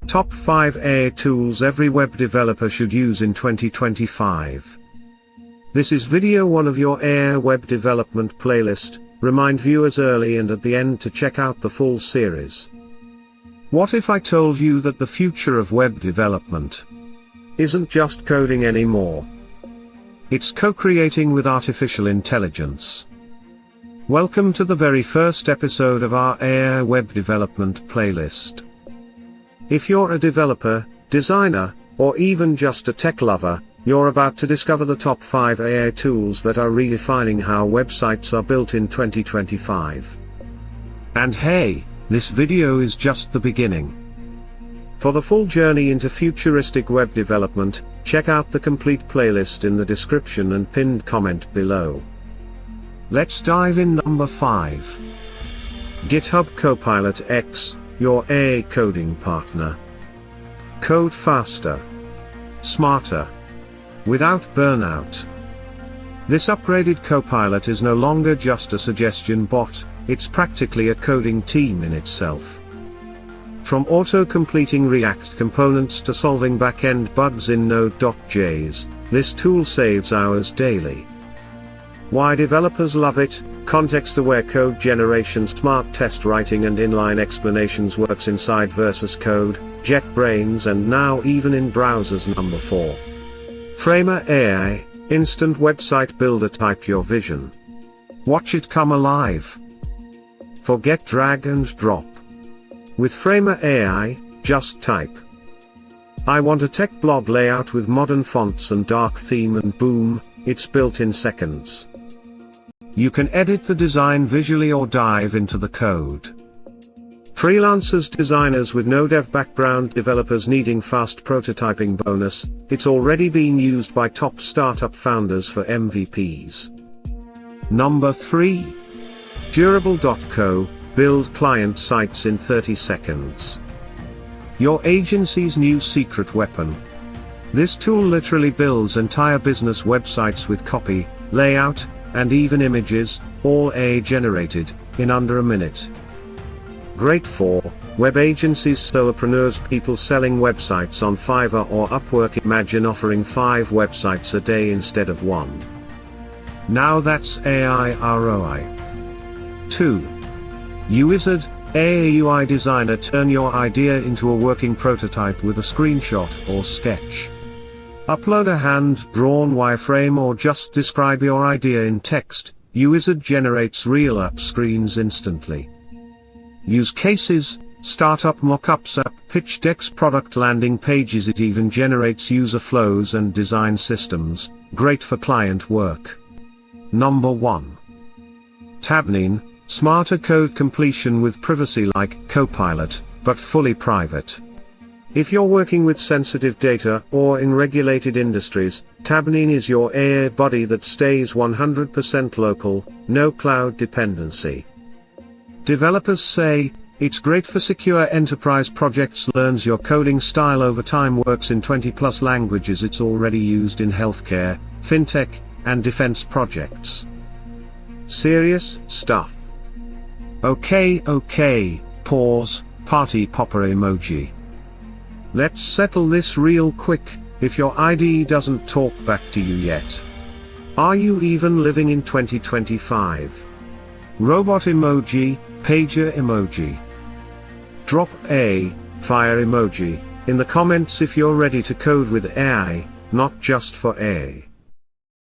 Top 5 AI tools every web developer should use in 2025. This is video 1 of your AI web development playlist. Remind viewers early and at the end to check out the full series. What if I told you that the future of web development isn't just coding anymore? It's co-creating with artificial intelligence. Welcome to the very first episode of our AI web development playlist. If you're a developer, designer, or even just a tech lover, you're about to discover the top 5 AI tools that are redefining how websites are built in 2025. And hey, this video is just the beginning. For the full journey into futuristic web development, check out the complete playlist in the description and pinned comment below. Let's dive in. Number 5. GitHub Copilot X, your AI coding partner. Code faster, smarter, without burnout. This upgraded Copilot is no longer just a suggestion bot, it's practically a coding team in itself. From auto-completing React components to solving back-end bugs in Node.js, this tool saves hours daily. Why developers love it? Context-aware code generation, smart test writing and inline explanations, works inside versus code, JetBrains, and now even in browsers. Number 4. Framer AI, instant website builder. Type your vision. Watch it come alive. Forget drag and drop. With Framer AI, just type, "I want a tech blog layout with modern fonts and dark theme," and boom, it's built in seconds. You can edit the design visually or dive into the code. Freelancers, designers with no dev background, developers needing fast prototyping. Bonus, it's already being used by top startup founders for MVPs. Number 3. Durable.co, build client sites in 30 seconds. Your agency's new secret weapon. This tool literally builds entire business websites with copy, layout, and even images, all AI generated, in under a minute. Great for web agencies, solopreneurs, people selling websites on Fiverr or Upwork. Imagine offering 5 websites a day instead of 1. Now that's AI ROI. 2. Uizard AI UI designer. Turn your idea into a working prototype with a screenshot or sketch. Upload a hand-drawn wireframe or just describe your idea in text. Uizard generates real app screens instantly. Use cases, startup mockups, app pitch decks, product landing pages. It even generates user flows and design systems, great for client work. Number 1. Tabnine, smarter code completion with privacy like Copilot, but fully private. If you're working with sensitive data or in regulated industries, Tabnine is your AI buddy that stays 100% local, no cloud dependency. Developers say, it's great for secure enterprise projects, learns your coding style over time, works in 20+ languages. It's already used in healthcare, fintech, and defense projects. Serious stuff. Okay, pause, party popper emoji. Let's settle this real quick. If your IDE doesn't talk back to you yet, are you even living in 2025? Robot emoji, pager emoji. Drop a fire emoji in the comments if you're ready to code with AI, not just for AI.